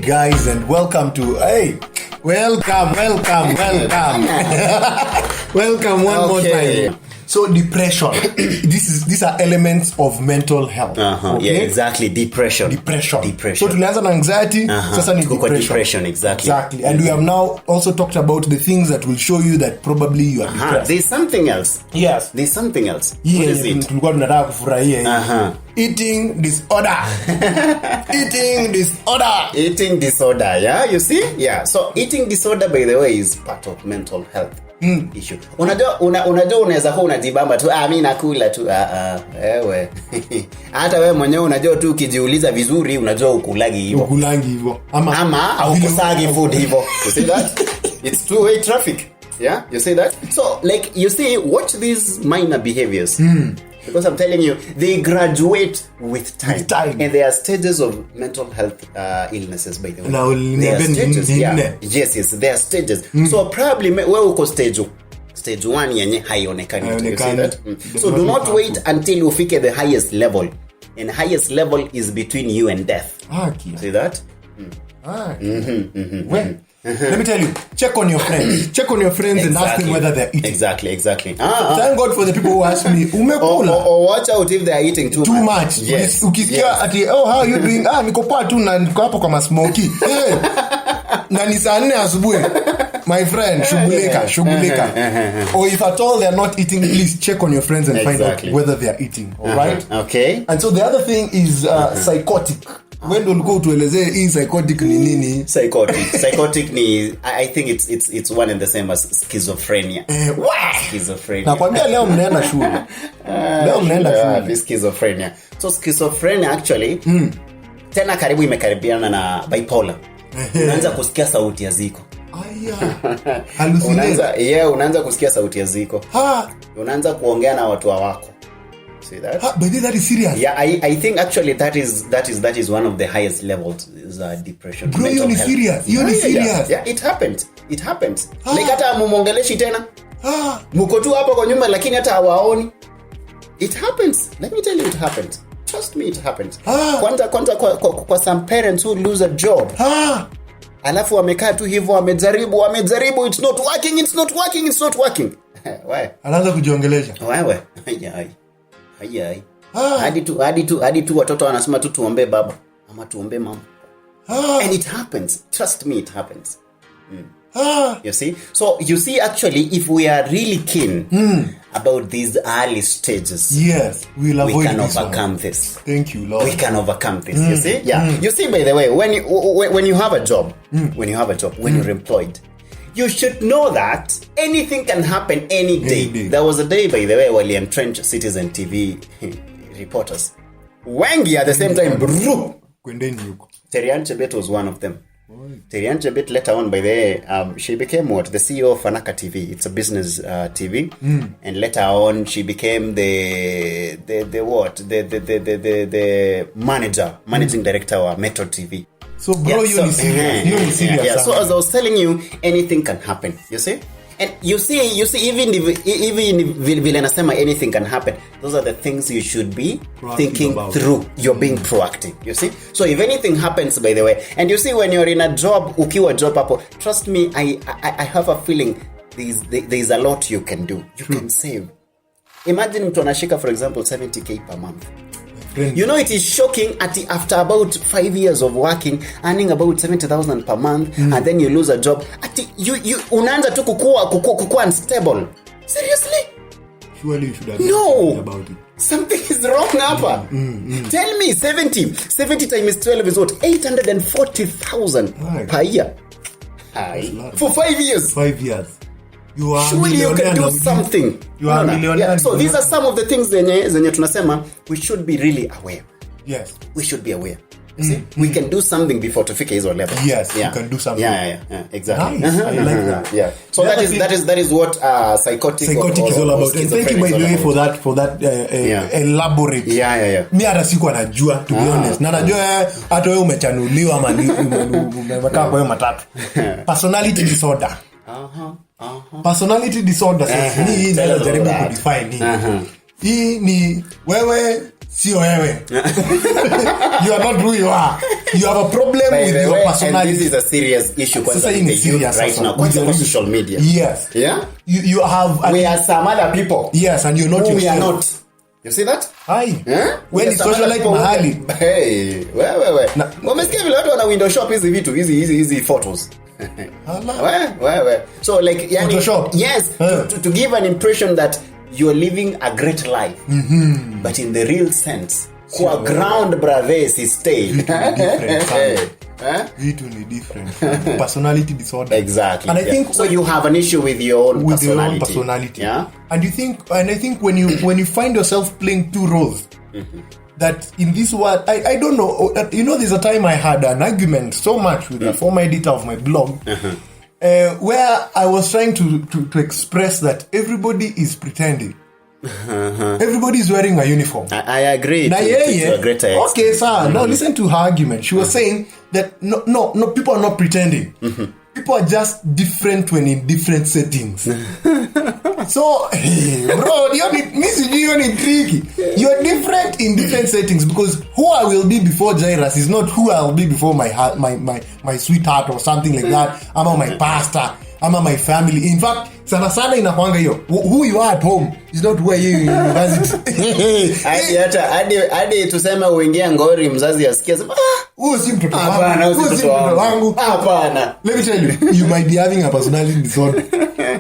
guys, and welcome to welcome welcome one more time. So depression, these are elements of mental health. Okay? Yeah, exactly. Depression. So tulianza na anxiety, sasa ni depression. Exactly. And we have now also talked about the things that will show you that probably you are depressed. There's something else. Yes. There's something else. Yeah, what is it? Tulikuwa tunataka kufurahia eating disorder. Eating disorder, yeah, you see? Yeah. So eating disorder, by the way, is part of mental health. Issue. Unajua unaweza kuwa unajibamba tu mimi nakula tu wewe. Hata wewe mwenyewe unajua tu ukijiuliza vizuri unajua ukulagi hivyo. Ama au kusagi food hivyo. You see that? It's two-way traffic. Yeah? You see that? So like you see, watch these minor behaviors. Because I'm telling you, they graduate with time. And there are stages of mental health illnesses, by the way. There are stages. Yeah. Yes, there are stages. So probably wewe uko stage 1 yenye haionekani. You see that? So do not wait until you fike the highest level. And highest level is between you and death. See that? Well, let me tell you, check on your friends and ask them whether they're eating. Exactly. Thank God for the people who ask me umekula or watch out if they are eating too much. Yes. Ukisikia ati how are you doing? Niko poa tu na niko hapo kama smoky. Na ni saa 4 asubuhi. My friend, shughulika. Or if at all they are not eating, please check on your friends and find out whether they are eating. All right? Okay. And so the other thing is psychotic. When don't go to elezee hii psychotic ni nini? Psychotic ni I think it's one and the same as schizophrenia. Schizophrenia. Nakwambia leo mnaenda shule. Schizophrenia. So schizophrenia actually tena karibu imekaribiana na bipolar. Unaanza kusikia sauti ya ziko. Unaanza kusikia sauti ya ziko. Unaanza kuongea na watu wako. See that? But that is serious. Yeah, I think actually that is one of the highest levels is depression. Bro, you're serious. Yeah, it happens. Like hata mumongeleshi tena. Mko tu hapo kwa nyumba lakini hata hawaoni. It happens. Let me tell you, it happens. Trust me, it happens. Kwanza kwa some parents who lose a job. Alafu wamekaa tu hivyo wamejaribu, it's not working. Why? Anaanza kujiongelesha. Wewe. Hadi tu watoto wanasema tu tuombe baba ama tuombe mama. And it happens. Trust me, it happens. You see? So you see, actually, if we are really keen about these early stages, yes, we can overcome this. Thank you, Lord. We can overcome this. You see? Yeah. You see, by the way, when you have a job, when you're employed, you should know that anything can happen any day. There was a day, by the way, while entrenched Citizen TV reporters. Wengi at the same time, Terian Chebet was one of them. Terian Chebet later on, by the way, she became the CEO of Fanaka TV. It's a business TV. And later on, she became the managing director of Metro TV. So bro, you're serious. Yeah. So as I was telling you, anything can happen. You see? And you see, even if vile nasema anything can happen, those are the things you should be thinking through. You're being proactive. You see? So if anything happens, by the way, and you see when you're in a job, ukiwa job hapo, trust me, I have a feeling there's a lot you can do. You can save. Imagine mtu anashika, for example, 70k per month. You know, it is shocking after about 5 years of working, earning about 70,000 per month, and then you lose a job. You unaanza tu kukua unstable. Seriously? Surely you should have thought about it. Something is wrong hapa. Tell me, 70 times 12 is what? 840,000 per year. For 5 years. 5 years. Surely you can do something. You are millionaire. So these are some of the things zenye tunasema we should be really aware. Yes. We should be aware. See? We can do something before to fika hizo level. Yes, you can do something. Yeah, exactly. Nice. I like that. Yeah. So that is what psychotic is all about. And thank you by the way for that elaborate. Yeah. Mimi hata siku anajua, to be honest. Na najua hata wewe umechanuliwa ama umekaa kwa hiyo matatu. Personality disorder. Personality disorder. Hii ndio jaribu kudefine hii. Hii ni wewe sio wewe. You are not who you are. You have a problem By with the your way, personality. and this is a serious issue Sasa hii in ni the youth serious right sasa. now. Kwanza kwa social media. Yes. Yeah? You have We are some other people. yes, and you're not who we are yourself. not. You see that? Hai. Yeah? When it's socialite mahali. Hey, wewe. Umesikia vile watu wana window shop hizi vitu, hizi photos. Wewe. So like yani, Photoshop. yes, to give an impression that you're living a great life. But in the real sense, kwa ground brothers is stay. Vitu ni different. Personality disorder. Exactly. And I think so you have an issue with your own with personality. your own personality. Yeah. And I think when you find yourself playing two roles, that in this world, I don't know, there's a time I had an argument so much with a former editor of my blog, where I was trying to express that everybody is pretending. Everybody is wearing a uniform. I agree. To a greater extent. Okay, sir. Now listen to her argument. She was saying that no, people are not pretending. People are just different when in different settings. So, bro, you're tricky. You're different in different settings because who I will be before Jairus is not who I'll be before my sweetheart or something like that. I'm my pastor. I'm my family. In fact, sana inakwanga hiyo. Who you are at home is not who you in university. Hadi tuseme uingia Ngori mzazi asikie sema huyo si mtoto wangu. Hapana. Let me tell you, you might be having a personality disorder.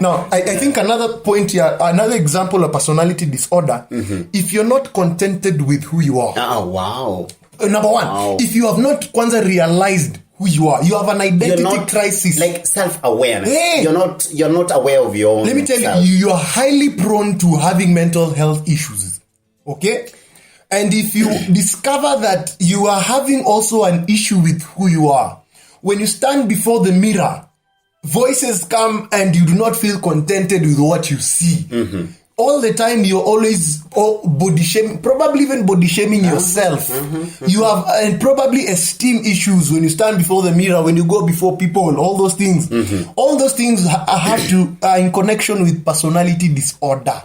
Now, I think another point here, another example of personality disorder, if you're not contented with who you are. Oh, wow. Number one, if you have not kwanza realized who you are, you have an identity crisis. Like self-awareness. Hey. You're not aware of your own. Let me tell self. you are highly prone to having mental health issues. Okay? And if you discover that you are having also an issue with who you are, when you stand before the mirror, voices come and you do not feel contented with what you see. All the time you're always body shaming, probably even body shaming yourself. You have and probably esteem issues when you stand before the mirror, when you go before people, all those things. All those things are in connection with personality disorder.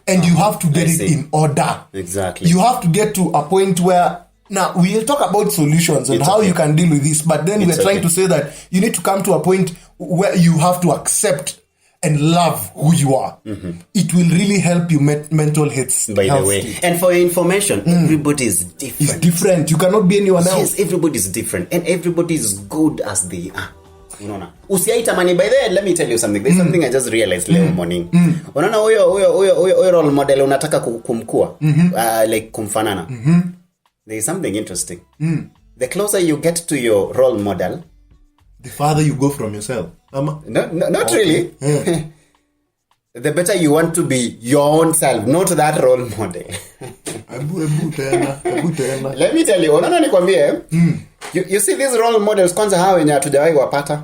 And you have to get it in order. Exactly. You have to get to a point where now we'll talk about solutions and how you can deal with this, but then we're trying to say that you need to come to a point where you have to accept and love who you are. It will really help you mental health. By the way, and for your information, everybody is different. It's different. You cannot be anyone else. Yes, everybody is different, and everybody is good as they are. Unaona, usiaitamani. By the way, let me tell you something. There's something I just realized leo morning. Unaona huyo role model unataka kumkua, like kumfanana. There is something interesting. The closer you get to your role model, the farther you go from yourself. Not really. The better you want to be your own self, not that role model. Let me tell you, unaona nikwambie, you see these role models kwanza hawa wenye hatujawahi wapata.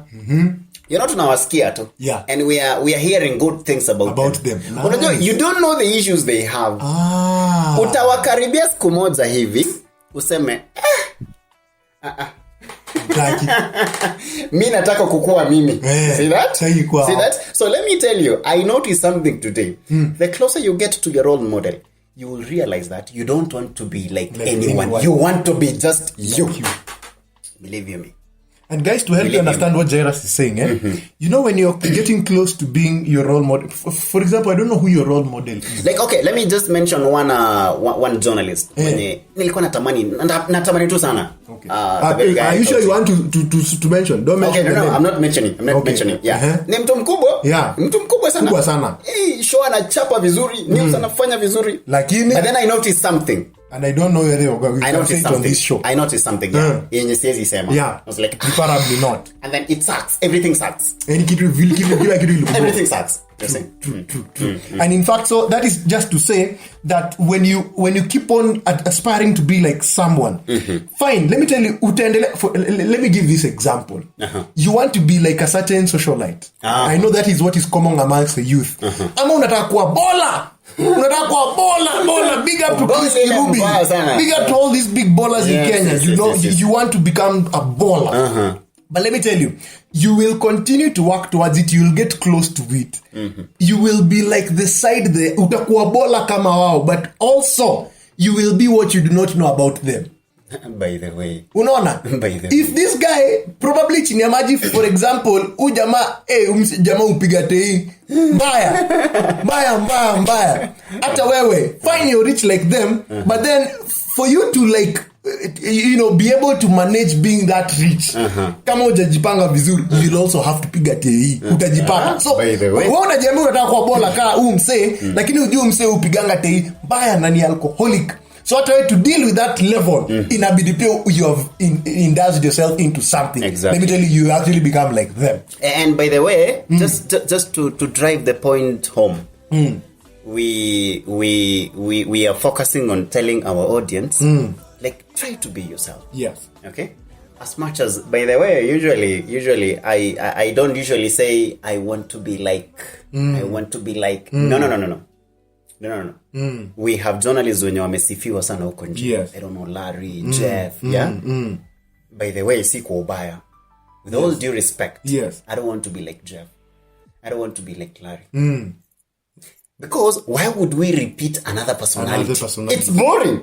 Tunawasikia tu. Yeah. And we are hearing good things about them. Nice. Unajua, you don't know the issues they have. Utawakaribia siku moja hivi, useme mi nataka kukua mimi. See that? See that? So let me tell you, I noticed something today. The closer you get to your role model, you will realize that you don't want to be like anyone. You want to be just you. Believe you me. And guys, to help you understand what Jairus is saying, when you're getting close to being your role model, for example, I don't know who your role model is. Like, okay, let me just mention one journalist. Nilikuwa natamani tu sana. Okay. Are you sure you want to mention? Don't mention. Okay, no, I'm not mentioning. Yeah. Ni mtu mkubwa. Yeah. Mtu mkubwa sana. Kubwa sana. Show anachapa vizuri, news anafanya vizuri. Lakini, but then I noticed something. And I don't know whether you're going to say it on this show. I noticed something. Yenye siwezi sema. Yeah. I was like, preferably not. And then it sucks. Everything sucks. Everything sucks. True. And in fact, so that is just to say that when you keep on aspiring to be like someone, fine. Let me tell you. Let me give this example. You want to be like a certain socialite. I know that is what is common amongst the youth. Ama unataka kuwa bola. Big up to Chris Kirubi. Big up to all these big ballers in Kenya. You want to become a baller. But let me tell you, you will continue to work towards it. You will get close to it. You will be like the side there. Utakuwa bola kama wao. But also, you will be what you do not know about them. By the way. Unaona? If this guy probably chini ya maji, for example, jamaa upiga tei mbaya. Hata wewe fine, you're rich like them, but then for you to like be able to manage being that rich, kama hujajipanga vizuri, you'll also have to piga tei, utajipanga. So wewe unajiambia unataka kuwa bora kama msee, lakini hujui msee upiganga tei mbaya na ni alcoholic. So try to deal with that level. Inabidi pia you have indulged yourself into something. Exactly. Let me tell you actually become like them. And by the way, just to drive the point home, we are focusing on telling our audience, like, try to be yourself. Yes. Okay. As much as, by the way, usually I don't usually say I want to be like, I want to be like. No. We have journalists wenye wamesifiwa sana huko nje. Yes. I don't know, Larry, Jeff, yeah. By the way, si kwa ubaya. With all due respect, yes. I don't want to be like Jeff. I don't want to be like Larry. Because why would we repeat another personality? It's boring.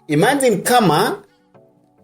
Imagine kama,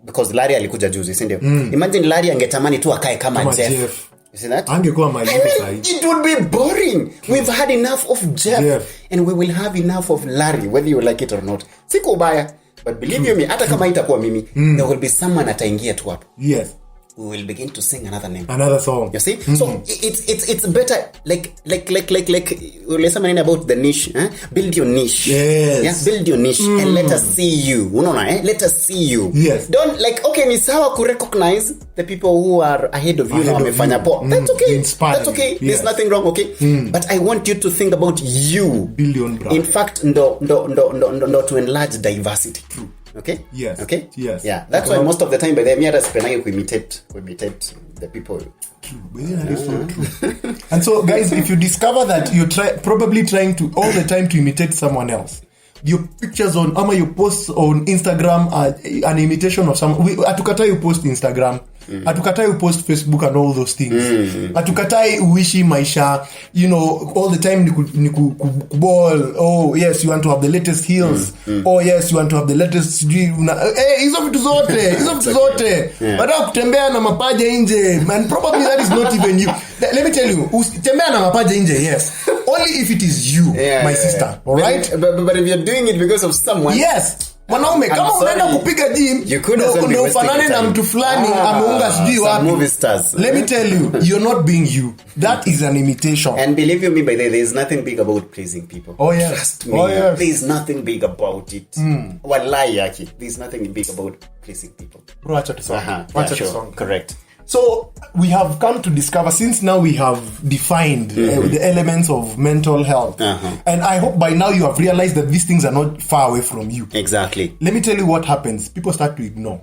because Larry alikuja juzi, si ndio? Imagine Larry angetamani tu akae kama Jeff. You see that? It would be boring. We've had enough of Jeff. And we will have enough of Larry, whether you like it or not. Siko ubaya. But believe you me, hata kama itakuwa mimi, there will be someone ataingia tu hapo. Yes. We will begin to sing another song. You see? So it's better, like let's say about the niche. Build your niche. Yes. Yeah, build your niche and let us see you. Unaona, let us see you. Yes. Don't okay, ni sawa ku recognize the people who are ahead of you na wamefanya poa. That's okay. Inspiring. That's okay. Yes. There's nothing wrong, okay? But I want you to think about you. Billion brand. In fact, ndo to enlarge diversity. True. Okay? Yes. Okay? Yes. Yeah. That's why most of the time by the me others penang imitate the people. True. That is so true. And so guys, if you discover that you're probably trying to all the time to imitate someone else, your pictures on your posts on Instagram are an imitation of someone. Atukatai you post Instagram. Atukatai you post Facebook and all those things. Atukatai uishi maisha, all the time ball. Oh yes, you want to have the latest heels. Oh yes, you want to have the latest hizo vitu zote. Baada kutembea na mapaja nje, and probably that is not even you. Let me tell you, tembea na mapaja nje, yes. Only if it is you, my sister. All right? But if you're doing it because of someone, yes. Mwanaume kama unaenda kupiga gym ndio ufanane na mtu fulani ameunga sijui wapi. Let me tell you, you're not being you. That is an imitation. And believe you me, by the way, there's nothing big about pleasing people. Oh yes. Trust me. Oh, yes. There's nothing big about it. Wallahi yaki. There's nothing big about pleasing people. Bro, acha tu song. Correct. So we have come to discover, since now we have defined the elements of mental health, and I hope by now you have realized that these things are not far away from you. Exactly. Let me tell you what happens. People start to ignore.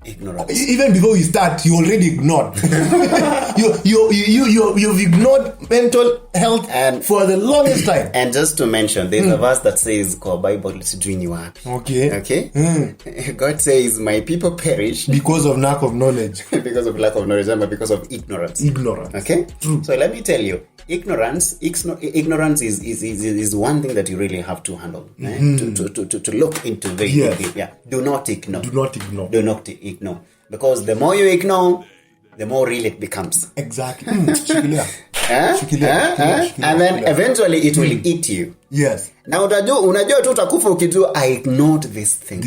Ignorance. Even before you start, you already ignored. You've ignored mental health and for the longest time. And just to mention, there's a verse that says, "Kwa Bible sijui wapi." Okay. God says, "My people perish because of lack of knowledge." Because of lack of knowledge, but because of ignorance. Okay. True. So let me tell you, ignorance is one thing that you really have to handle. To look into very deeply. Yeah. Do not ignore. Because the more you ignore, the more real it becomes. Exactly. And then eventually it will eat you. Yes. Now unajua tu utakufa ukijua I ignored this thing.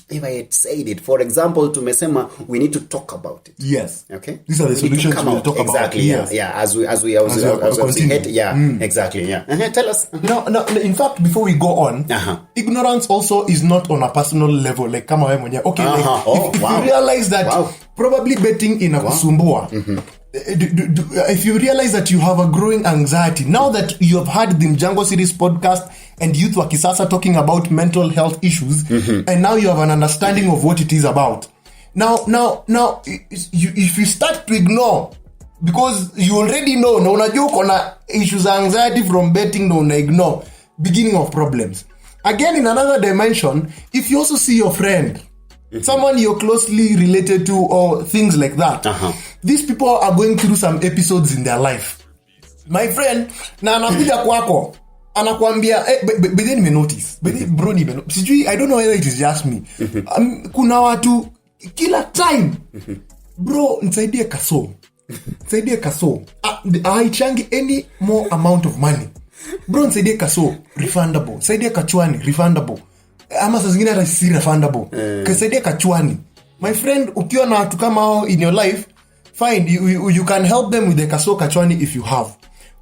If I had said it, for example, tumesema we need to talk about it. Yes. Okay. These are the solutions we'll talk about. Exactly. Yes. Yeah. As we exactly. Yeah. Tell us. No. In fact, before we go on, ignorance also is not on a personal level. Like kama wewe mwenyewe. Okay. If you realize that probably betting inakusumbua. If you realize that you have a growing anxiety, now that you have heard the Mjango series podcast and Youth wa Kisasa talking about mental health issues, and now you have an understanding of what it is about. Now, if you start to ignore, because you already know, na unajua uko na issues of anxiety from betting, na una ignore, beginning of problems. Again, in another dimension, if you also see your friend, someone you're closely related to, or things like that, these people are going through some episodes in their life. My friend, na anakuja kwako, anakuambia but then me notice bro sijui I don't know whether it is just me. Kuna watu kila time bro nisaidie kaso haichangi any more amount of money bro nisaidie kaso refundable, nisaidie kachwani refundable, ama saa zingine hata si refundable, nisaidie kachwani. My friend, ukiwa na watu kama hao in your life, fine, you can help them with the kaso kachwani if you have.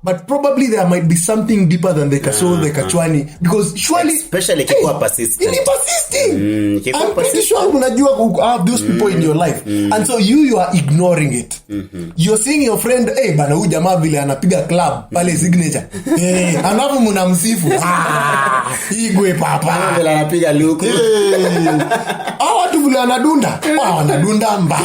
But probably there might be something deeper than the kaso, the kachwani, because surely, especially kikuwa persistent. I'm pretty sure unajua have those people in your life, and so you are ignoring it. You're seeing your friend, bana huyu jamaa vile anapiga club pale Signature, anapo mnamsifu, igwe papa vile anapiga luku, watu vile wanadunda mba.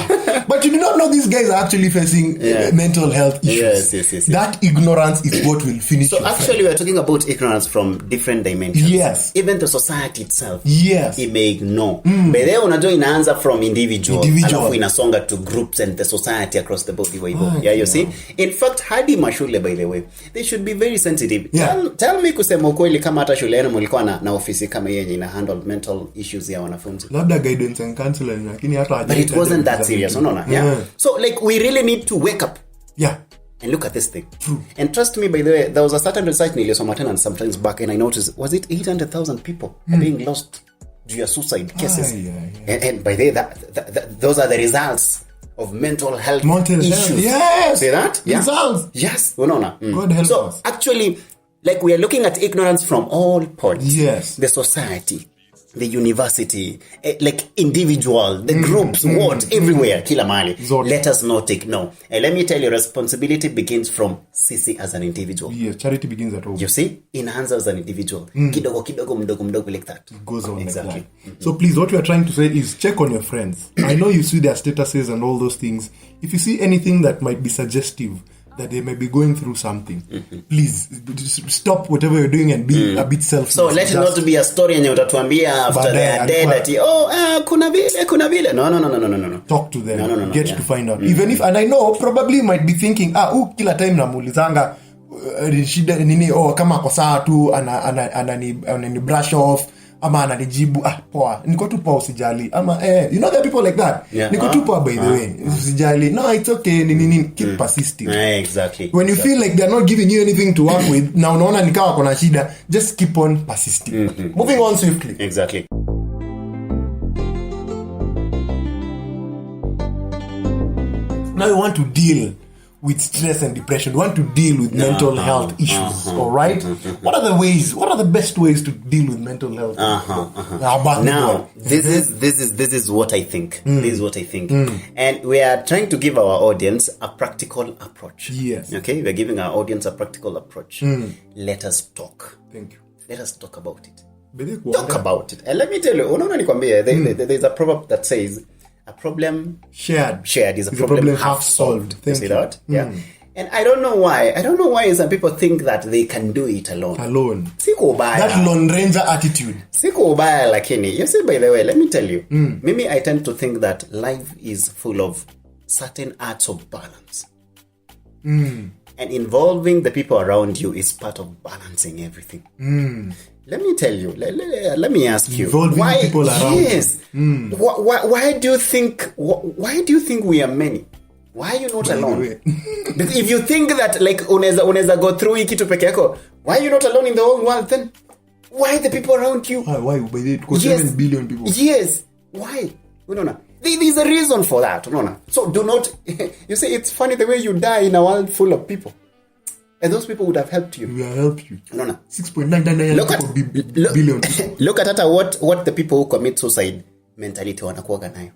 But you do not know these guys are actually facing mental health issues. Yes. That ignorance is what will finish. So actually, we are talking about ignorance from different dimensions. Yes. Even the society itself. Yes. It may ignore. But then unajua inaanza from individual. Alafu inasonga to groups and the society across the board. You see? In fact, hadi mashule, by the way, they should be very sensitive. Tell me kusema ukweli kama hata shule yenu mlikuwa na ofisi kama yenye ina handle mental issues ya wanafunzi. Labda guidance and counseling, lakini hata but it wasn't that serious. No. Yeah. So like we really need to wake up. Yeah. And look at this thing. True. And trust me, by the way, there was a certain research nilisoma tena sometimes back, and I noticed, was it 800,000 people are being lost due to suicide cases? And by the way, those are the results of mental health issues. Yes. See that? Yeah. Results. Yes. God help us. So actually, like we are looking at ignorance from all points. Yes. The society, the university, like individual, the groups, everywhere, kila mahali. Let us not ignore. And let me tell you, responsibility begins from sisi as an individual. Yes, charity begins at home. You see? Inaanza as an individual. Kidogo, mdogo, like that. It goes on exactly. Like that. So please, what we are trying to say is check on your friends. I know you see their statuses and all those things. If you see anything that might be suggestive, that they may be going through something, please stop whatever you're doing and be a bit selfless. So let it not be a story yenye utatuambia after they are dead that kuna vile. No. Talk to them. No, get to find out. Even if, and I know probably you might be thinking, kila time namuulizanga shida nini, kama kwa saa tu anani brush off ama ananijibu poa, niko tu poa usijali, ama you know there are people like that. Niko tu poa by the way, usijali, no it's okay, keep persisting. Exactly. When you feel like they're not giving you anything to work with, na unaona nikawa kuna shida, just keep on persisting. Moving on swiftly. Exactly. Now you want to deal with stress and depression. We want to deal with mental health issues. All right. What are the ways? What are the best ways to deal with mental health? Now, this is what I think. This is what I think, and we are trying to give our audience a practical approach. Yes. Okay, we are giving our audience a practical approach. Let us talk. Thank you. Let us talk about it. Talk about it. And let me tell you, there's a proverb that says, a problem shared is a problem half solved. You see that? Yeah. And I don't know why some people think that they can do it alone. Siko ubaya. That Lone Ranger attitude. Siko ubaya lakini. You see, by the way, let me tell you. Maybe I tend to think that life is full of certain arts of balance. And involving the people around you is part of balancing everything. Let me tell you. Let me ask you. Why people around? Yes. Why do you think? Why do you think we are many? Why are you not alone? Because if you think that like unaweza go through hiki tu peke yako, why are you not alone in the whole world then? Why the people around you? Why? Because 7 billion people. Yes. Why? No. There's a reason for that. No. So do not. You see, it's funny the way you die in a world full of people. And those people would have helped you. We have helped you. No. 6.999 billion. Look at what the people who commit suicide mentality wanakuwaga nayo.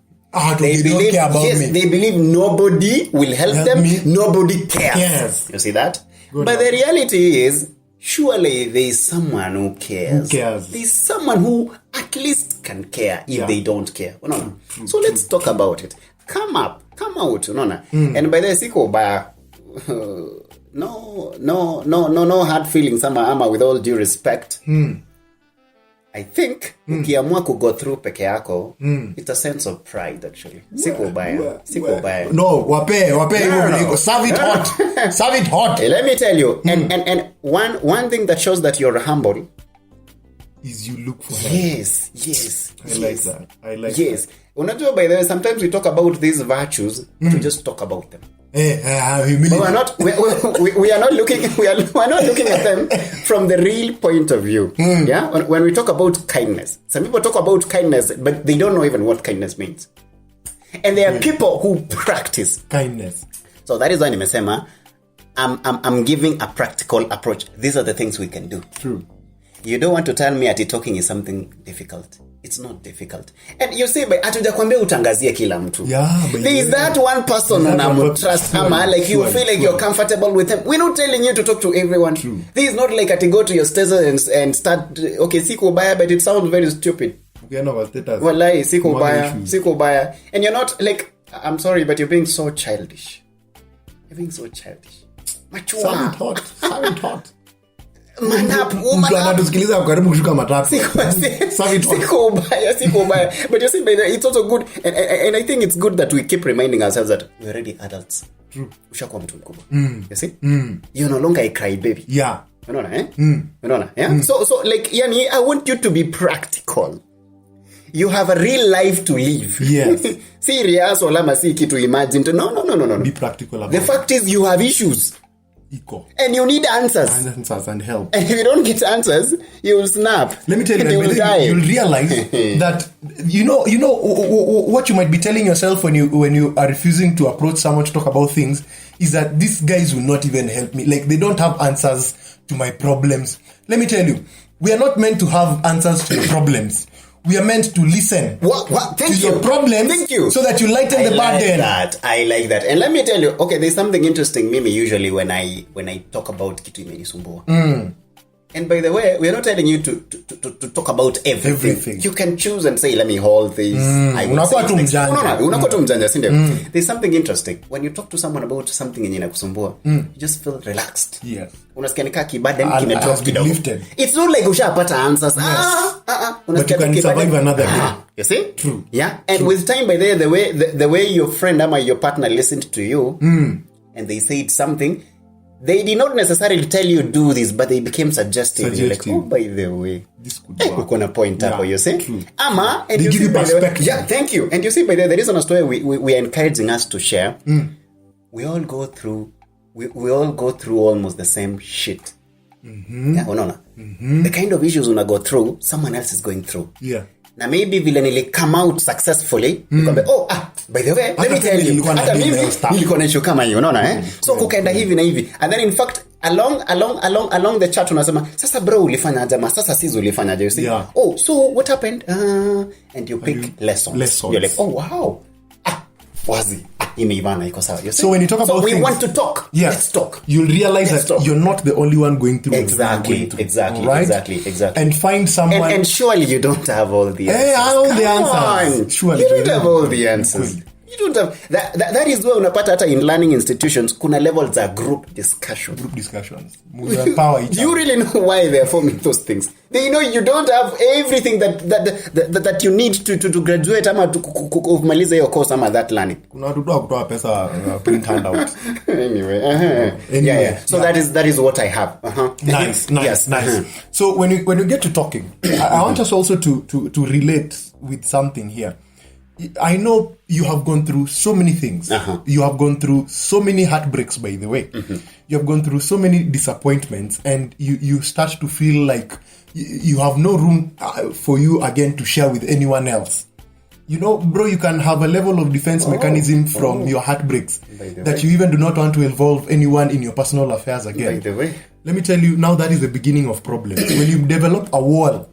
They don't care about me. They believe nobody will help them. Me. Nobody cares. You see that? But the reality is, surely there is someone who cares. There is someone who at least can care if they don't care. No. So let's talk about it. Come out. No. And by the siko ba. No hard feelings, ama with all due respect. I think ukiamua go through peke yako, it's a sense of pride actually. Siko ubaya. No, wape No. serve it hot. Serve it hot. Hey, let me tell you, and one thing that shows that you're humble is you look for help. Yes. I like that. Yes. Unajua, by the way, sometimes we talk about these virtues to just talk about them. Humility. But we are not looking at them from the real point of view. Yeah. When we talk about kindness, some people talk about kindness, but they don't know even what kindness means. And there are people who practice kindness. So that is why nimesema, I'm giving a practical approach. These are the things we can do. True. You don't want to tell me ati talking is something difficult. It's not difficult. And you see, but hatujakwambia utangazie kila mtu. Yeah, but there is that one person trust ama, like you feel like you're comfortable with him. We're not telling you to talk to everyone. True. This is not like ati go to your status and start, okay, siko baya, but it sounds very stupid. Wallahi, siko baya. And you're not like, I'm sorry, but you're being so childish. You're being so childish. Machua. Serve it hot. Mtu anatusikiliza karibu kushuka matatu. Siko ubaya. But you see, it's also good, and I think it's good that we keep reminding ourselves that we're already adults. True. Ushakuwa mtu mkubwa. You see? You're no longer a cry baby. Yeah. Unaona, Unaona, yeah? So like, yani, I want you to be practical. You have a real life to live. Yes. Serious or lama si kitu imagine. No. Be practical about the fact is you have issues. Equal. And you need answers. Answers and help. And if you don't get answers, you will snap. Let me tell you, you will die. You'll realize that you know what you might be telling yourself when you are refusing to approach someone to talk about things is that these guys will not even help me. Like, they don't have answers to my problems. Let me tell you, we are not meant to have answers to your problems. We are meant to listen to your problems. Thank you. So that you lighten the burden. I like that. And let me tell you, okay, there's something interesting, Mimi, usually when I talk about kitu imenisumbua. And by the way, we are not telling you to talk about everything. You can choose and say, let me hold this. Unakuwa tu mjanja, sindio? There's something interesting. When you talk to someone about something yenye inakusumbua, you just feel relaxed. Yes. Unasikia nika kibaden kimetoka kidogo. Lifted. It's not like ushapata answers. But you can survive another day. You see? True. Yeah. And True. with time, by the way your friend or your partner listened to you, and they said something, they did not necessarily tell you do this, but they became suggestive. You're like, oh, by the way, this could work. We're gonna point up, you see? True. Ama, and they you give see, you by the way, perspective. yeah, thank you. And you see, by the way, there is a story we are encouraging us to share. We all go through almost the same shit. Yeah, the kind of issues una go through, someone else is going through. Yeah. Na maybe vile nili come out successfully, by the way, let me tell you, hata mimi nilikuwa na issue kama hiyo, unaona so kukaenda hivi na hivi, and then in fact along the chat unasema, sasa bro ulifanya aje, sasa sisi ulifanya aje, you see? Yeah. Oh, so what happened? And you pick lessons. You're like, oh wow, wazi imeivana iko sawa. So when you talk about we things, want to talk. Yeah, let's talk. You'll realize that you're not the only one going through exactly, right? Exactly. And find someone. And surely you don't have all the answers. All the answers. Surely you don't have all the answers. You don't have that is where unapata hata in learning institutions kuna levels za group discussions. We empower each other. Do you really know why they are forming those things? They know you don't have everything that you need to graduate ama to kumaliza hiyo course ama that learning. Kuna watu kutoa pesa print handout. Anyway, yeah. So that is what I have. Nice. So when you get to talking, I want us also to relate with something here. I know you have gone through so many things. You have gone through so many heartbreaks, by the way. You have gone through so many disappointments, and you start to feel like you have no room for you again to share with anyone else. You know, bro, you can have a level of defense mechanism from your heartbreaks that you even do not want to involve anyone in your personal affairs again. By the way, let me tell you, now that is the beginning of problems. When you develop a wall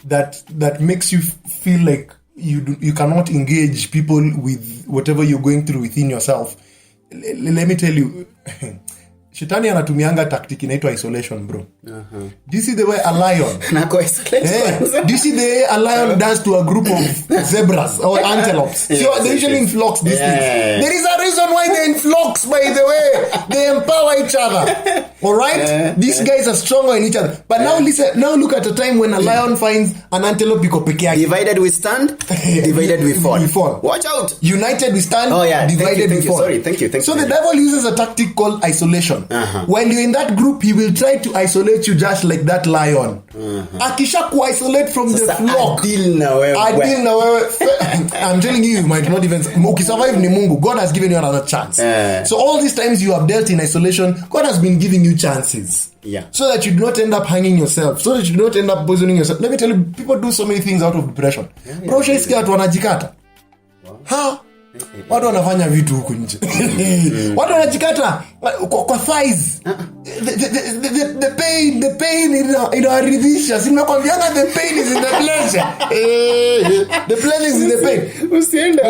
that makes you feel like you cannot engage people with whatever you're going through within yourself. Let me tell you, Shetani anatumianga tactic inaitwa isolation, bro. Do you see the way a lion do you see the way a lion does to a group of zebras or antelopes? So they usually in flocks, these things. There is a reason why they're in flocks, by the way. They empower each other. Alright? These guys are stronger in each other. But now listen, now look at a time when a lion finds an antelope iko peke yake. Divided we stand, divided we fall. Watch out. United we stand, divided we fall. Sorry, thank you. So the devil uses a tactic called isolation. When you're in that group, he will try to isolate you just like that lion. Akisha ku-isolate from the flock. Adil na wewe. I'm telling you might not even... Ukisurvive ni Mungu. God has given you another chance. So all these times you have dealt in isolation, God has been giving you chances. So that you do not end up hanging yourself. So that you do not end up poisoning yourself. Let me tell you, people do so many things out of depression. Bro, shaisikia watu wanajikata. Watu wanafanya vitu huku nje. Watu wanajikata kwa thighs. The pain inawaridhisha. Simekwambianga the pain is in the pleasure. The pleasure is in the pain.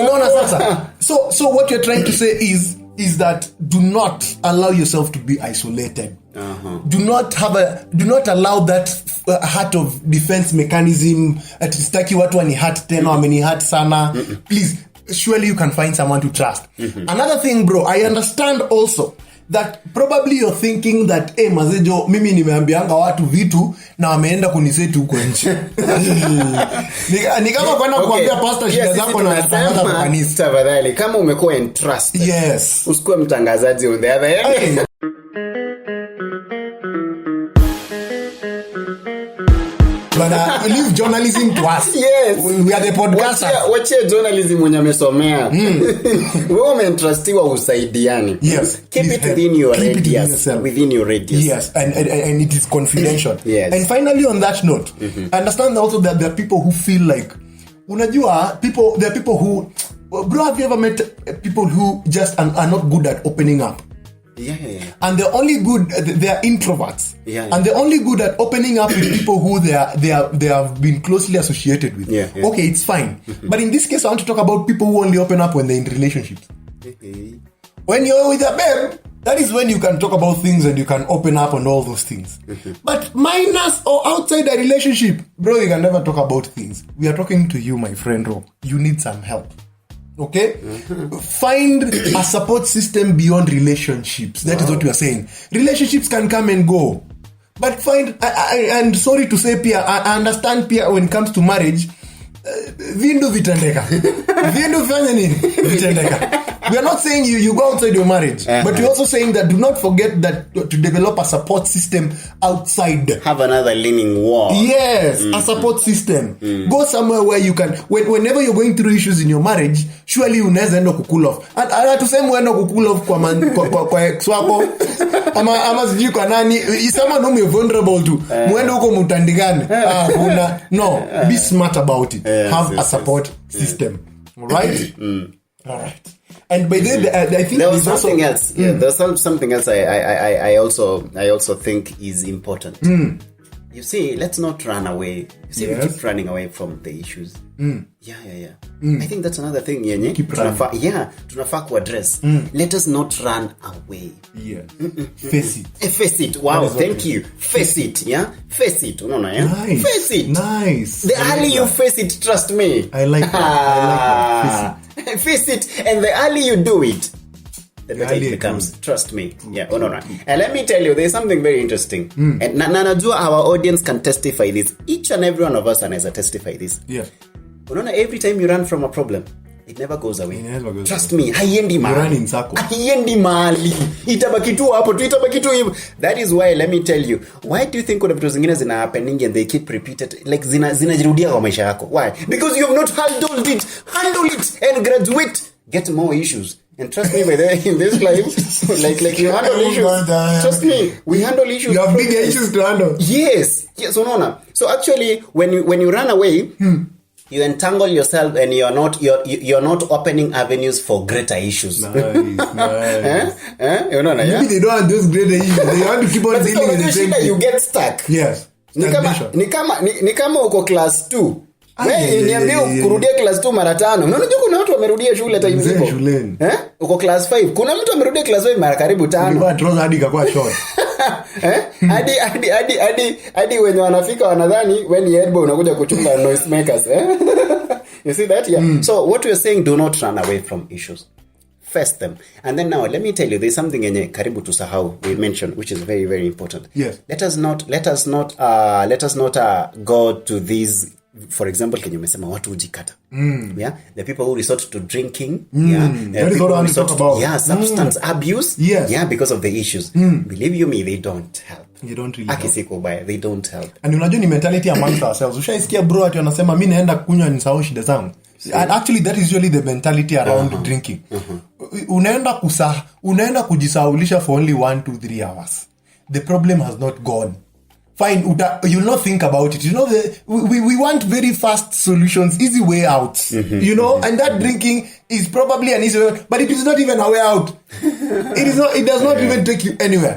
Unaona sasa. So what you're trying to say is that do not allow yourself to be isolated. Do not allow that heart of defense mechanism at staki watu wani heart tena wameni heart sana. Please, surely you can find someone to trust. Another thing, bro, I understand also that probably you're thinking that mazejo mimi nimeambianga watu vitu na wameenda kunisetu huko nje. Ni kama kwenda kuambia pastor shida zako na kutangaza kwa kanisa. Tafadhali kama umekuwa entrusted. Yes. Usikuwe mtangazaji on the other end. But leave journalism to us. Yes. We are the podcasters. Wachia journalism mwenye amesomea. Wewe umeentrustiwa usaidiani. Yes. Keep it within your radius. Within your radius. Yes, and it is confidential. Yes. And finally on that note, understand also that there are people who feel like, unajua, there are people who, bro, have you ever met people who just are not good at opening up? Yeah. And they're only good, they're introverts. And they're only good at opening up with people who they have been closely associated with. Okay, it's fine. But in this case, I want to talk about people who only open up when they're in relationships. When you're with a babe, that is when you can talk about things and you can open up and all those things. But minus or outside a relationship, bro, you can never talk about things. We are talking to you, my friend Rob. You need some help. Okay? Find a support system beyond relationships. That is what we are saying. Relationships can come and go. But find, and sorry to say, Pia, I understand, Pia, when it comes to marriage, vindu vitendeka. Vindu fanya nini? Vitendeka. We are not saying you go outside your marriage, but we're also saying that do not forget that to develop a support system outside. Have another leaning wall. Yes, a support system. Go somewhere where you can, whenever you're going through issues in your marriage, surely unaweza enda cool off. And to say muenda cool off kwa ex wako, ama sijui kwa nani, isama no me vulnerable to, muenda huko mutandikane. No, be smart about it. Have a support system. Alright? Alright. And by the I think there was something else. Yeah, there's something else I also think is important. You see, let's not run away. You see, we keep running away from the issues. Yeah. I think that's another thing, yenye. Tunafaa kuaddress. Let us not run away. Yeah. Face it. Face it. Wow, thank you. Face it, yeah? Face it. Unaona, yeah? Nice. Face it. Nice. The early you face it, trust me. I like that. Face it. And the early you do it, the better it becomes. Trust me. Yeah. No. And let me tell you, there's something very interesting. And najua our audience can testify this. Each and every one of us can testify this. Yeah. Every time you run from a problem, it never goes away. Trust me. You run in circles. Haiendi mahali. Itabaki tu hapo tu, itabaki tu hivyo. That is why, let me tell you, why do you think kuna vitu zingine zina happening and they keep repeated, like zinajirudia kwa maisha yako? Why? Because you have not handled it and graduate, get more issues. And trust me, by the way, in this life, like you handle issues. Trust me, we handle issues. You have bigger issues to handle. Yes. No. So actually, when you run away, you entangle yourself and you're not opening avenues for greater issues. Nice. Maybe they don't have those greater issues. They want to keep on dealing with the same thing. You get stuck. Yes. Ni kama uko class 2. Wewe niambie kurudia class 2 mara 5. Unajua kuna watu wamerudia shule time hizo. Uko class 5. Kuna mtu amerudia class 5 mara karibu 5. Ndio trouser hadi ikakuwa short. Hadi wenye wanafika wanadhani when you elbow unakuja kuchunga noise makers. You see that? Yeah. So what we are saying, do not run away from issues. Face them. And then now let me tell you, there's something yenye karibu tusahau we mentioned, which is very, very important. Yes. Let us not go to these, for example, can you umesema watu ujikata? Yeah, the people who resort to drinking. Yeah, that is what I'm talking about. Yeah, substance abuse. Yes. Yeah, because of the issues. Believe you me, they don't help. You don't really help. They don't help. And unajua ni mentality amongst ourselves. Ushaisikia bro ati wanasema mimi naenda kunywa nisahau shida zangu. And actually that is usually the mentality around drinking. Unaenda kujisaulisha for only 1 to 3 hours. The problem has not gone. Fine, you'll not think about it. You know, we want very fast solutions, easy way out. You know, and that drinking is probably an easy way, but it is not even a way out. It does not even take you anywhere.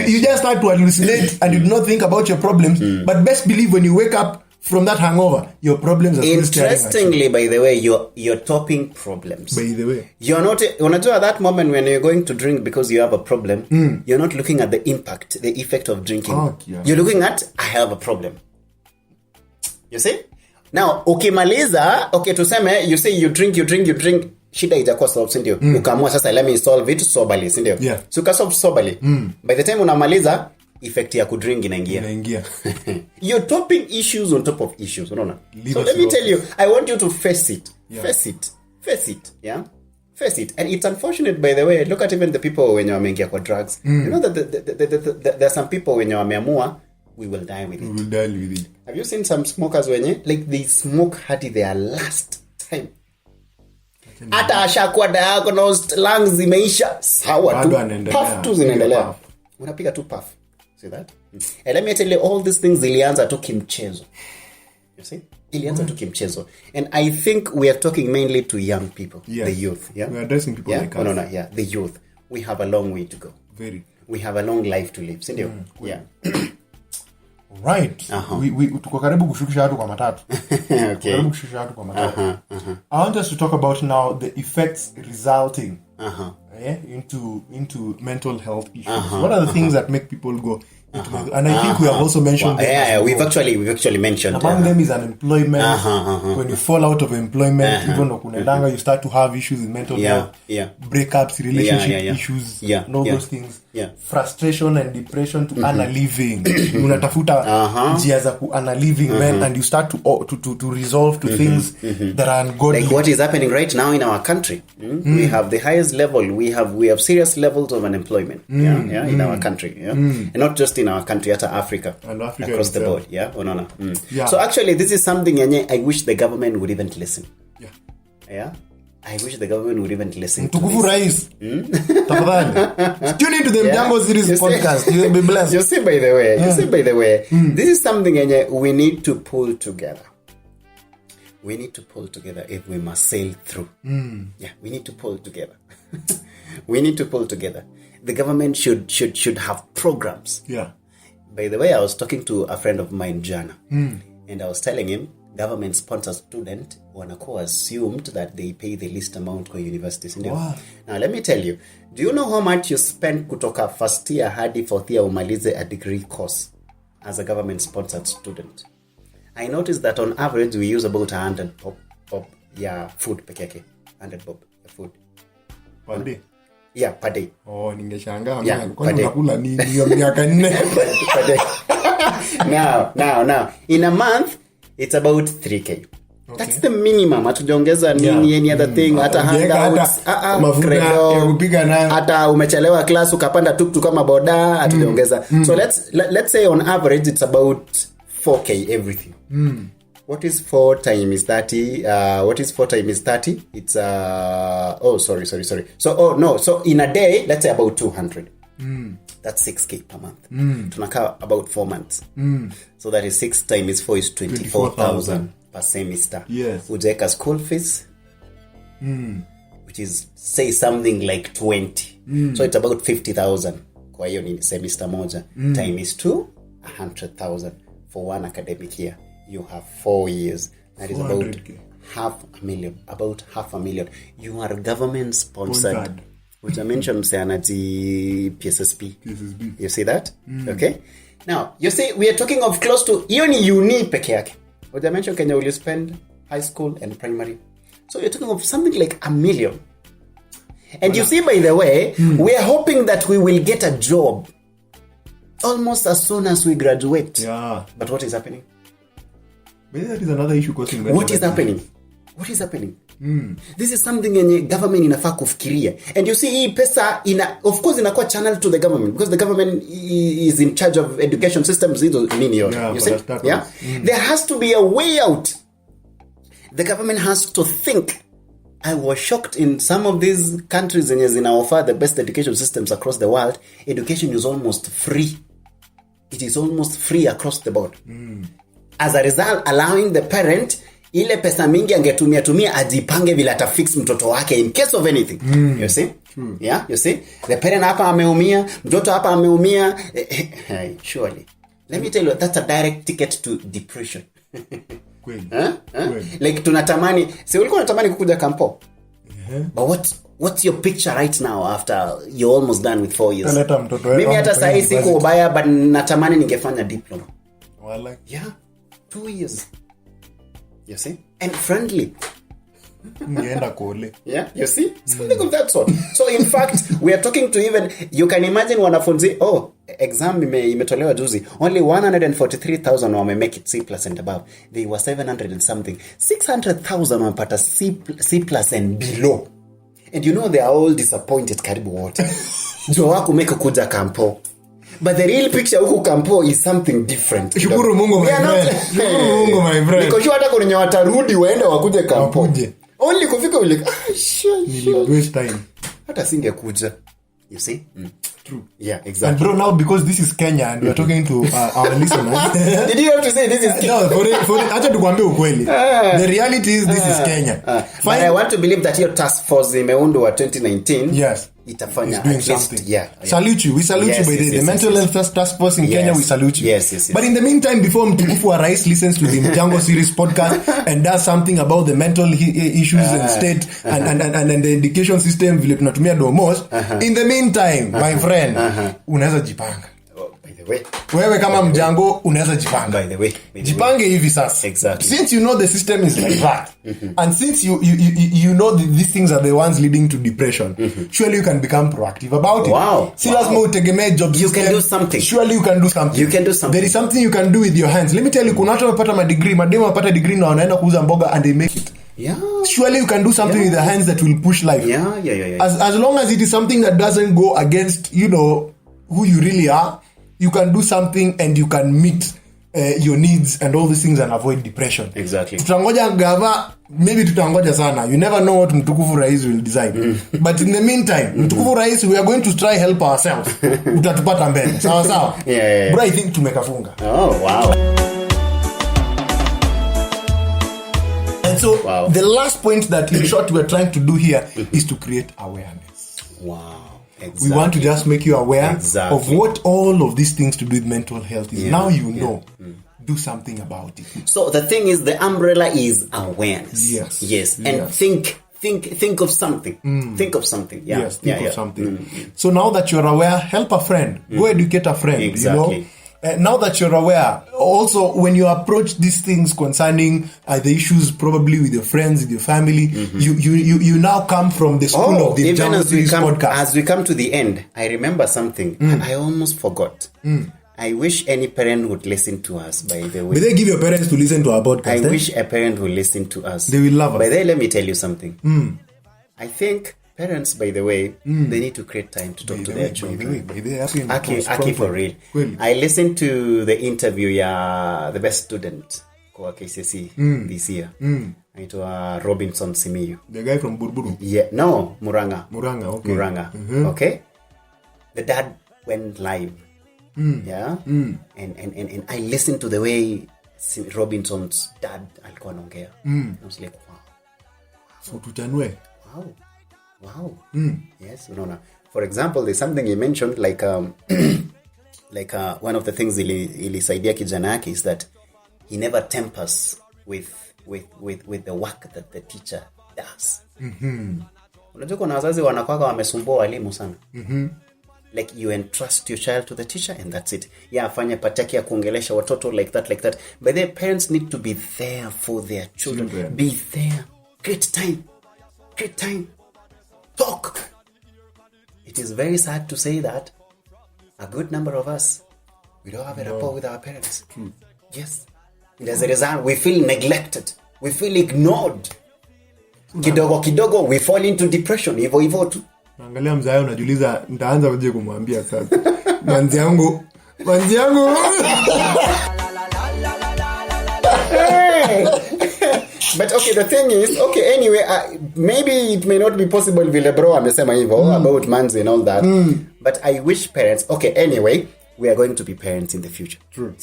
You just start to hallucinate and you do not think about your problems. But best believe when you wake up from that hangover, your problems are still staring at you. Interestingly, by the way, you're topping problems. By the way, you're not. At that moment when you're going to drink because you have a problem, you're not looking at the impact, the effect of drinking. Yeah. You're looking at, I have a problem. You see? Now, ukimaliza, tuseme, you say you drink, shida itakuwa solve, sindio? Ukaamua sasa, let me solve it soberly, sindio? Yeah. So ukasolve soberly. By the time unamaliza, effect ya kudrink inaingia. You're topping issues on top of issues, unaona? So let me tell you, I want you to face it. Yeah. Face it, yeah? Face it. And it's unfortunate, by the way, look at even the people when you're wameingia kwa drugs. You know that there are some people when you're wameamua, we will die with it. We will die with it. Have you seen some smokers wenye like they smoke hadi their last time? Hata ashakuwa diagnosed, lungs zimeisha, sawa tu. Puff tu zinaendelea. Unapiga tu puff. See that? And let me tell you, all these things zilianza tu kimchezo. You see? Ilianza tu kimchezo. And I think we are talking mainly to young people, the youth. Yeah? We are addressing people like us. No, yeah, the youth. We have a long way to go. Very. We have a long life to live. Sindio? Yeah. Right. We tuko karibu kushukisha watu kwa matatu. Okay. Karibu kushukisha watu kwa matatu. I want us to talk about now the effects resulting into mental health issues. What are the things that make people go into mental? And I think we have also mentioned them. We've actually mentioned. Among them is unemployment. When you fall out of employment, even ukunendanga, you start to have issues with mental health. Breakups, relationship issues, and all those things. Frustration and depression to earn a living. Unatafuta njia za ku earn a living, and you start to resolve to things that are ungodly. Like what is happening right now in our country. We have the highest level. We have serious levels of unemployment. In our country. And not just in our country, at Africa across the board. So actually, this is something I wish the government would even listen. I wish the government would even listen to Mtukufu Rais. Tafadhali. Tune into the Mjango series podcast. You will be blessed. You see by the way, this is something we need to pull together. We need to pull together if we must sail through. Yeah, we need to pull together. We need to pull together. The government should have programs. Yeah. By the way, I was talking to a friend of mine, Jana, and I was telling him, government-sponsored student wanakuwa assumed that they pay the least amount kwa universities. Wow. Now, let me tell you, do you know how much you spend kutoka first year hadi fourth year umalize a degree course as a government-sponsored student? I noticed that on average, we use about 100 bob food peke yake. 100 bob food. Per day? Yeah, per day. Oh, ningeshangaa. Per day. Unakula nini hiyo miaka 4? Per day. Now, in a month, it's about 3K. Okay. That's the minimum. Hatujaongeza nini, any other thing, hata handouts, credo, hata umechelewa class ukapanda tuktuk kama boda, hatujaongeza. So let's say on average it's about 4K everything. What is 4 times 30? What is 4 times 30? It's sorry. So in a day, let's say about 200. That's 6K per month. Tunaka about 4 months. So that is 6 times 4 is 24,000 per semester. Yes. Ujeka school fees, which is say something like 20. So it's about 50,000. Kwa hiyo ni semester moja. Times 2, 100,000 for one academic year. You have 4 years. That is about 400K. About half a million. You are government sponsored. Sponsored. Which I mentioned mseanati PSSP. PSSB. You see that? Okay. Now, you see, we are talking of close to, hiyo ni uni peke yake. Which I mentioned Kenya will spend high school and primary. So you're talking of something like $1 million. And you see, by the way, we are hoping that we will get a job almost as soon as we graduate. Yeah. But what is happening? Maybe that is another issue causing What is happening? This is something yenye government inafaa kufikiria. And you see, hii pesa of course inakuwa channel to the government because the government is in charge of education systems. Yeah, you see? Yeah? There has to be a way out. The government has to think. I was shocked in some of these countries zenye zina offer the best education systems across the world. Education is almost free. It is almost free across the board. As a result, allowing the parent ile pesa mingi angetumia ajipange vile atafix mtoto wake in case of anything. You see? Yeah, you see? The parent hapa ameumia, mtoto hapa ameumia. Surely. Let me tell you, that's a direct ticket to depression. Like tunatamani, si ulikuwa unatamani kukuja kampo? But what's your picture right now after you're almost done with 4 years? Mimi hata sahi siko ubaya but natamani ningefanya diploma. Wala. Yeah. 2 years. You see? And friendly. Yeah, you see? Something of that sort. So in fact, we are talking to even, you can imagine wanafunzi, exam imetolewa juzi. Only 143,000 wame make it C+ and above. They were 700 and something. 600,000 wamepata C+ and below. And you know they are all disappointed karibu wote. Jo wako make kuja kampo. But the real picture huku kampo is something different. Shukuru Mungu my friend. Shukuru Mungu my friend. Niko sure hata kuna watarudi waende wakuje kampo. Only kufika ule waste time. Hata singekuja. You see? True. Yeah, exactly. And bro, now because this is Kenya and we are talking to our listeners. Did you have to say this is Kenya? No, for acha tukwambie ukweli. The reality is this is Kenya. But I want to believe that your task force imeundwa 2019. Yes. Itafanya doing at least, something. Yeah. Salute you. We salute you by the mental health task force in Kenya. We salute you. Yes. But in the meantime, before Mtukufu wa Rais listens to the Mjango series podcast and does something about the mental issues and state and the education system vile tunatumia domos, in the meantime, my friend, unaweza jipanga. By the way, wewe kama Mjango unaweza jipanga. By the way, jipange hivi sasa. Exactly. Since you know the system is like that, and since you know these things are the ones leading to depression, surely you can become proactive about it. Wow. See, lazima utegemee job system. You can do something. Surely you can do something. You can do something. There is something you can do with your hands. Let me tell you, kuna watu wamepata mademo wamepata degree na wanaenda kuuza mboga and they make it. Yeah. Surely you can do something with your hands that will push life. Yeah. As long as it is something that doesn't go against, who you really are, you can do something and you can meet your needs and all these things and avoid depression. Exactly. Tutangoja gava, maybe tutangoja sana. You never know what Mtukufu Rais will decide. But in the meantime, Mtukufu Rais, we are going to try help ourselves. Utatupata mbele. Sawa. Yeah. Bro, I think tumekafunga. Oh, wow. And so, the last point that in short we are trying to do here is to create awareness. Wow. Exactly. We want to just make you aware of what all of these things to do with mental health is. Now you know. Do something about it. So the thing is, the umbrella is awareness. Yes. And think of something. Think of something. Yeah. Yes, think of something. So now that you're aware, help a friend. Go educate a friend. Exactly. Now that you're aware, also when you approach these things concerning the issues probably with your friends, with your family, you now come from the school of the Django Series podcast. As we come to the end, I remember something. I almost forgot. I wish any parent would listen to us, by the way. Will they give your parents to listen to our podcast? I wish a parent would listen to us. They will love us. By the way, let me tell you something. I think parents, by the way, they need to create time to talk to their children. Aki for real. I listened to the interview the best student kwa KCSE this year. Aitwa Robinson Simiyu. The guy from Burburu? Yeah, no, Muranga, okay. Muranga, okay? The dad went live. Yeah? And I listened to the way Robinson's dad alikuwa anaongea. I was like, wow. So tutanue. Wow. Yes, no. For example, there's something he mentioned like one of the things ilisaidia kijana yake is that he never tempers with with the work that the teacher does. Unajua kuna wazazi wanakuwa wamesumbua walimu sana. Like you entrust your child to the teacher and that's it. Afanye pataki ya kuongelesha watoto like that. But their parents need to be there for their children. Be there. Great time. Talk. It is very sad to say that a good number of us, we don't have a rapport with our parents. Yes. And as a result, we feel neglected. We feel ignored. Kidogo, we fall into depression. Hivyo tu. Naangalia mzae unajiuliza nitaanza aje kumwambia sasa. Manzi yangu. But okay, the thing is, anyway, maybe it may not be possible vile bro amesema hivyo about manzi and all that. But I wish parents, anyway, we are going to be parents in the future. True.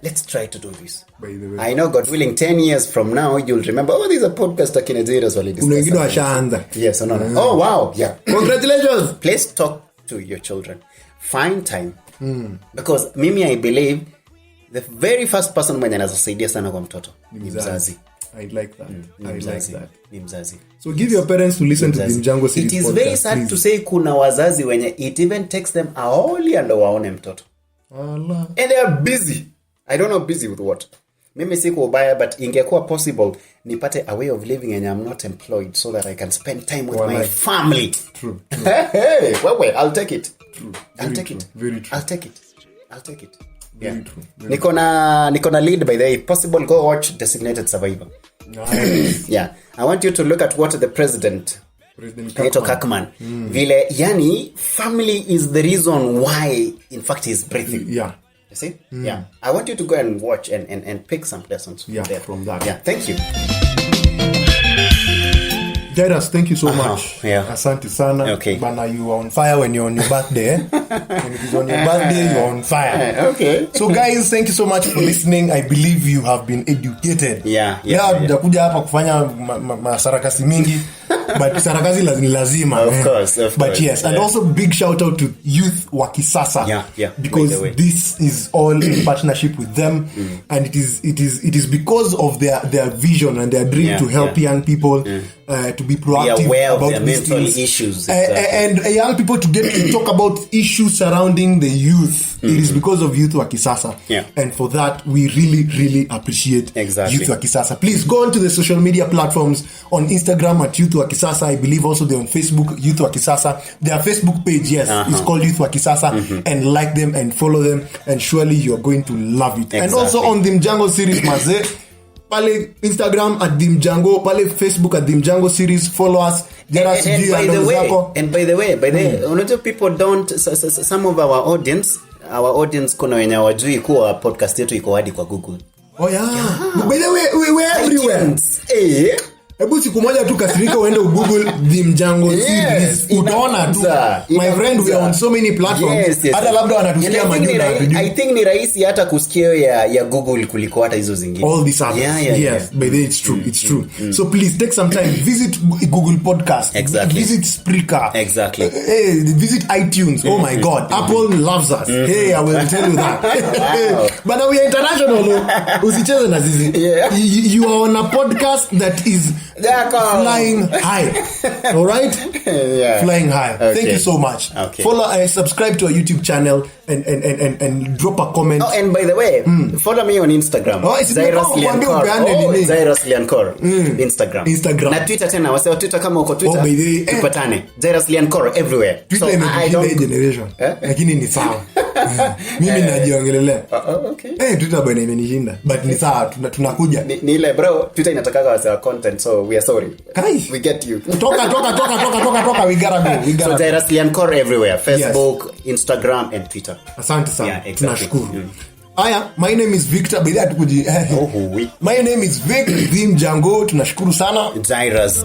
Let's try to do this. By the way. I know, God willing, 10 years from now, you'll remember, there's a podcast akina Jairus wali discuss. Unengine washaanza. Yes, no. Oh, wow. Yeah. Congratulations. Please talk to your children. Find time. Because mimi, I believe, the very first person mwenye anasaidia sana kwa mtoto ni mzazi. I like that. Ni mzazi. So give your parents to listen to the Mjango series. It is very sad to say kuna wazazi wenye it even takes them aoli ando waone mtoto. Allah. And they are busy. I don't know busy with what. Mimi siku ubaya, but ingekuwa possible nipate a way of living and I'm not employed so that I can spend time with my family. True. Hey, well, I'll take it. True. I'll take it. Very true. I'll take it. Yeah. Very true. Niko na lead by the way. If possible, go watch Designated Survivor. Nice. Yeah. I want you to look at what the President Kakman. Vile, yani, family is the reason why, in fact, he's breathing. Yeah. You see? Yeah. I want you to go and watch and pick some lessons from that. Yeah. Thank you. Jairus, thank you so much. Yeah. Asante sana. Okay. Bana, you are on fire when you're on your birthday. When it is on your birthday, you're on fire. Okay. So guys, thank you so much for listening. I believe you have been educated. Yeah. Tutakuja hapa kufanya masarakasi mingi. But sarakasi lazima. Of course. But yes, and also big shout out to Youth wa Kisasa. Yeah. Because this is all in partnership with them, and it is because of their vision and their dream to help young people to be proactive, be aware about of their mental issues, and young people to get to talk about issues surrounding the youth. It is because of Youth wa Kisasa, and for that we really appreciate Youth wa Kisasa. Please go on to the social media platforms on Instagram at Youth wa Kisasa. I believe also they're on Facebook, Youth wa Kisasa. Their Facebook page, is called Youth wa Kisasa, and like them and follow them, and surely you're going to love it. And also on the Mjango series, maze, pale Instagram at the Mjango, pale Facebook at the Mjango series. Follow us. And by the way, people don't. Some of our audience kuna wenye wajui kuwa podcast yetu iko hadi kwa Google. Oh yeah. By the way, we're everywhere. Hebu siku moja tu kasirika uende Google the Mjango series. Utaona tu. My friend, we are on so many platforms. Hata labda wanatusikia majina. I think ni rahisi hata kusikia ya Google kuliko hata hizo zingine. All these others. Yes, but it's true. It's true. So please take some time. Visit Google Podcast. Exactly. Visit Spreaker. Exactly. Visit iTunes. Oh my God. Apple loves us. Hey, I will tell you that. But we are international. Usicheze na zizi. You are on a podcast that is flying high. All right? Flying high. Okay. Thank you so much. Okay. Follow and subscribe to our YouTube channel and drop a comment. Oh, and by the way, follow me on Instagram. Jairus Liancor. Instagram. Na Twitter tena, wasema Twitter kama uko Twitter. Tupatane. Jairus Liancor everywhere. Twitter imekishinda generation. Lakini ni sawa. Mimi najiongelelea. Okay. Twitter bwana imenishinda. But ni sawa, tunakuja. Ni ile bro, Twitter inatakaga wasa content, so we are sorry. Guys, we get you. Toka. We gotta go. So Jairus Liancor everywhere. Facebook, Instagram and Twitter. Asante sana. Yeah, exactly. Tunashukuru. Aya, my name is Victor. My name is Vic the Mjango. Tunashukuru sana. Jairus.